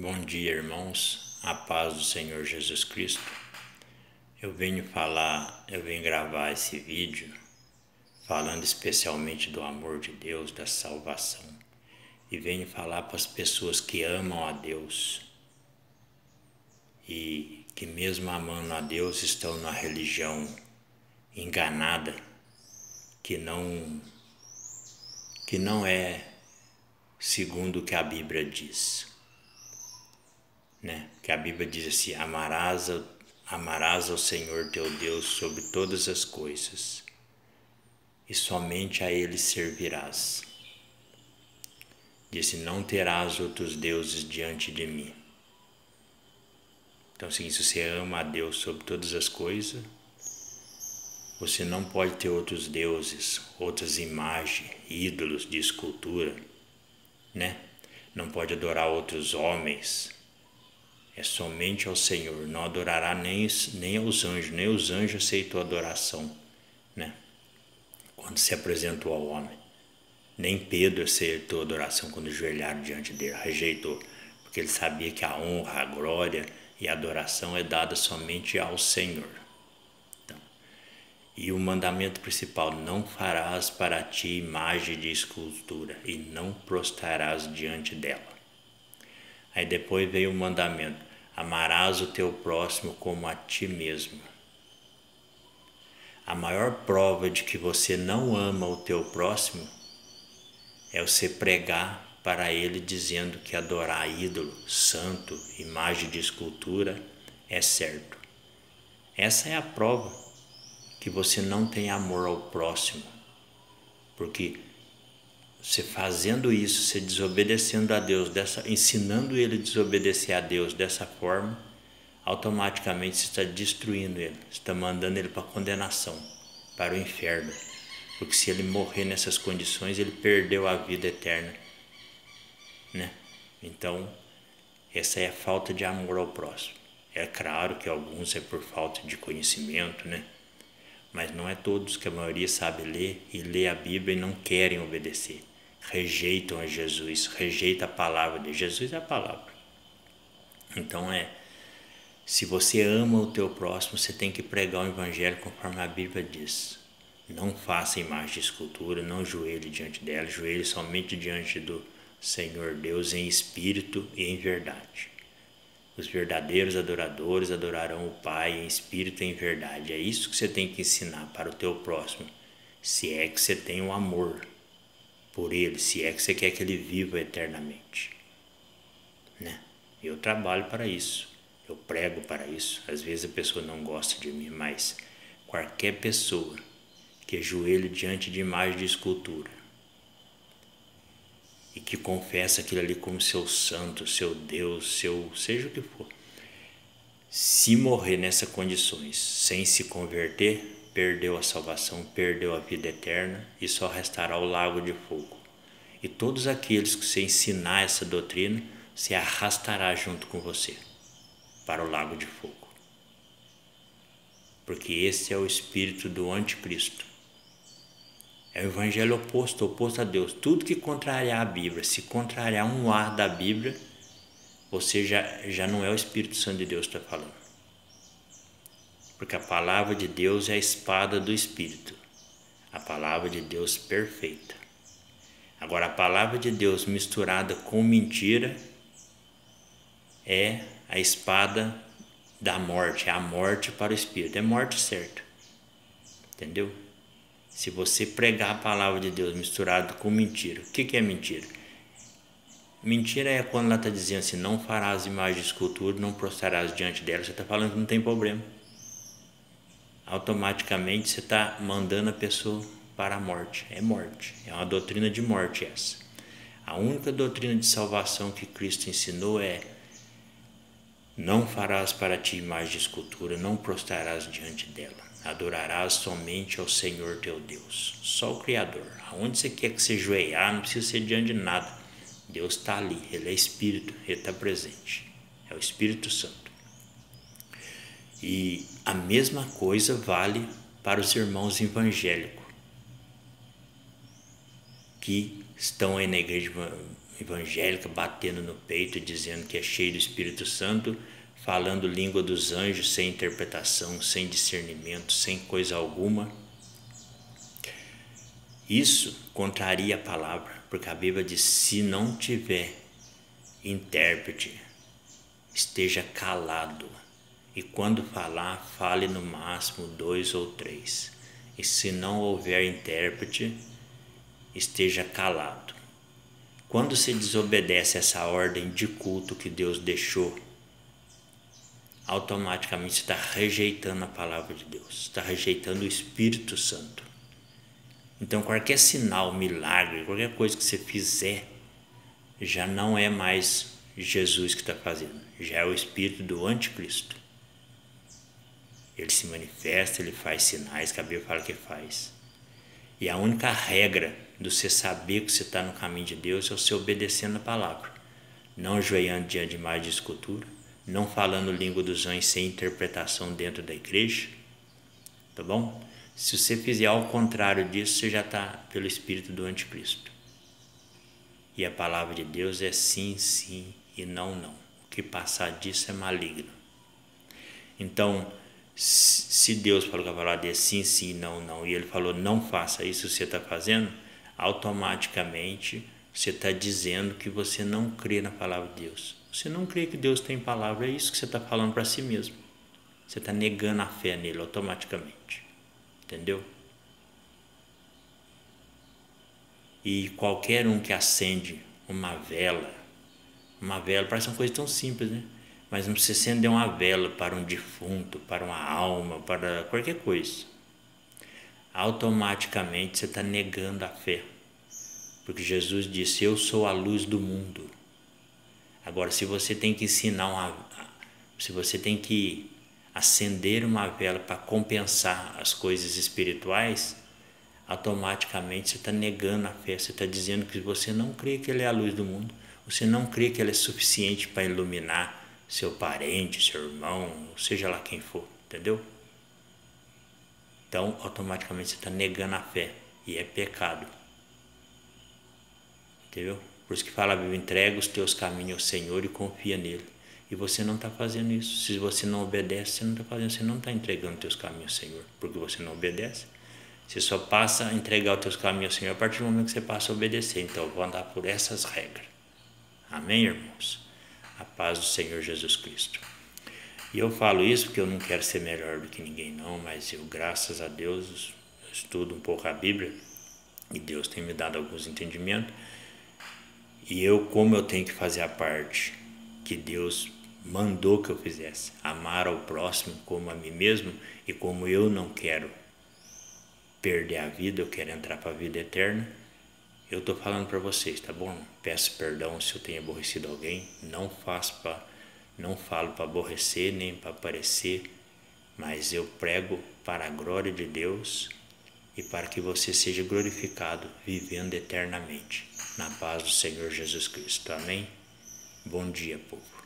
Bom dia, irmãos. A paz do Senhor Jesus Cristo. Eu venho gravar esse vídeo falando especialmente do amor de Deus, da salvação. E venho falar para as pessoas que amam a Deus e que mesmo amando a Deus estão na religião enganada, que não é segundo o que a Bíblia diz. Que a Bíblia diz assim: amarás ao Senhor teu Deus sobre todas as coisas e somente a Ele servirás. Disse: não terás outros deuses diante de mim. Então, se você ama a Deus sobre todas as coisas, você não pode ter outros deuses, outras imagens, ídolos de escultura, Não pode adorar outros homens. É somente ao Senhor. Não adorará nem aos anjos. Nem os anjos aceitou adoração, quando se apresentou ao homem. Nem Pedro aceitou adoração quando ajoelharam diante dele. Rejeitou, porque ele sabia que a honra, a glória e a adoração é dada somente ao Senhor. Então, e o mandamento principal: não farás para ti imagem de escultura e não prostrarás diante dela. Aí depois veio o mandamento: amarás o teu próximo como a ti mesmo. A maior prova de que você não ama o teu próximo é você pregar para ele dizendo que adorar ídolo, santo, imagem de escultura é certo. Essa é a prova que você não tem amor ao próximo, porque você fazendo isso, você desobedecendo a Deus, ensinando ele a desobedecer a Deus dessa forma, automaticamente você está destruindo ele, você está mandando ele para a condenação, para o inferno. Porque se ele morrer nessas condições, ele perdeu a vida eterna, Então, essa é a falta de amor ao próximo. É claro que alguns é por falta de conhecimento, Mas não é todos, que a maioria sabe ler e lê a Bíblia e não querem obedecer. Rejeitam a Jesus, rejeitam a palavra de Jesus, é a palavra. Então se você ama o teu próximo, você tem que pregar o evangelho conforme a Bíblia diz. Não faça imagem de escultura, não joelhe diante dela, joelhe somente diante do Senhor Deus em espírito e em verdade. Os verdadeiros adoradores adorarão o Pai em espírito e em verdade. É isso que você tem que ensinar para o teu próximo, se é que você tem um amor por ele, se é que você quer que ele viva eternamente. Eu trabalho para isso, eu prego para isso. Às vezes a pessoa não gosta de mim, mas qualquer pessoa que ajoelhe diante de imagem de escultura e que confessa aquilo ali como seu santo, seu Deus, seja o que for, se morrer nessas condições sem se converter, perdeu a salvação, perdeu a vida eterna e só restará o lago de fogo. E todos aqueles que você ensinar essa doutrina, se arrastará junto com você para o lago de fogo. Porque esse é o espírito do anticristo. É o evangelho oposto a Deus. Tudo que contrariar a Bíblia, se contrariar um ar da Bíblia, você já não é o Espírito Santo de Deus que está falando. Porque a palavra de Deus é a espada do Espírito. A palavra de Deus perfeita. Agora, a palavra de Deus misturada com mentira é a espada da morte, é a morte para o Espírito. É morte certa. Entendeu? Se você pregar a palavra de Deus misturado com mentira, o que é mentira? Mentira é quando ela está dizendo assim: não farás imagem de escultura, não prostrarás diante dela. Você está falando que não tem problema. Automaticamente você está mandando a pessoa para a morte. É morte, é uma doutrina de morte essa. A única doutrina de salvação que Cristo ensinou é: não farás para ti imagem de escultura, não prostrarás diante dela. Adorarás somente ao Senhor teu Deus, só o Criador. Aonde você quer que você ajoelhar, não precisa ser diante de nada. Deus está ali, Ele é Espírito, Ele está presente. É o Espírito Santo. E a mesma coisa vale para os irmãos evangélicos que estão aí na igreja evangélica batendo no peito, dizendo que é cheio do Espírito Santo, falando língua dos anjos sem interpretação, sem discernimento, sem coisa alguma. Isso contraria a palavra, porque a Bíblia diz: se não tiver intérprete, esteja calado. E quando falar, fale no máximo 2 ou 3. E se não houver intérprete, esteja calado. Quando se desobedece essa ordem de culto que Deus deixou, automaticamente você está rejeitando a palavra de Deus, está rejeitando o Espírito Santo. Então qualquer sinal, milagre, qualquer coisa que você fizer, já não é mais Jesus que está fazendo, já é o espírito do anticristo. Ele se manifesta, ele faz sinais que a Bíblia fala que faz. E a única regra de você saber que você está no caminho de Deus é você obedecendo a palavra, não ajoelhando diante de imagem de escultura, não falando língua dos anjos sem interpretação dentro da igreja, tá bom? Se você fizer ao contrário disso, você já está pelo espírito do anticristo. E a palavra de Deus é sim, sim e não, não. O que passar disso é maligno. Então, se Deus falou que a palavra é sim, sim, não, não, e Ele falou não faça isso que você está fazendo, automaticamente você está dizendo que você não crê na palavra de Deus. Você não crê que Deus tem palavra, é isso que você está falando para si mesmo. Você está negando a fé nele automaticamente. Entendeu? E qualquer um que acende uma vela parece uma coisa tão simples, né? Mas não precisa acender uma vela para um defunto, para uma alma, para qualquer coisa. Automaticamente você está negando a fé. Porque Jesus disse: eu sou a luz do mundo. Agora, se você tem que se você tem que acender uma vela para compensar as coisas espirituais, automaticamente você está negando a fé, você está dizendo que você não crê que Ele é a luz do mundo, você não crê que Ele é suficiente para iluminar seu parente, seu irmão, seja lá quem for, entendeu? Então, automaticamente você está negando a fé e é pecado, entendeu? Por isso que fala a Bíblia: entrega os teus caminhos ao Senhor e confia nele. E você não está fazendo isso. Se você não obedece, você não está fazendo, você não está entregando os teus caminhos ao Senhor, porque você não obedece. Você só passa a entregar os teus caminhos ao Senhor a partir do momento que você passa a obedecer. Então, eu vou andar por essas regras. Amém, irmãos? A paz do Senhor Jesus Cristo. E eu falo isso porque eu não quero ser melhor do que ninguém, não, mas eu, graças a Deus, estudo um pouco a Bíblia e Deus tem me dado alguns entendimentos. E eu, como eu tenho que fazer a parte que Deus mandou que eu fizesse, amar ao próximo como a mim mesmo, e como eu não quero perder a vida, eu quero entrar para a vida eterna, eu estou falando para vocês, tá bom? Peço perdão se eu tenho aborrecido alguém, não falo para aborrecer nem para aparecer, mas eu prego para a glória de Deus e para que você seja glorificado, vivendo eternamente, na paz do Senhor Jesus Cristo. Amém? Bom dia, povo.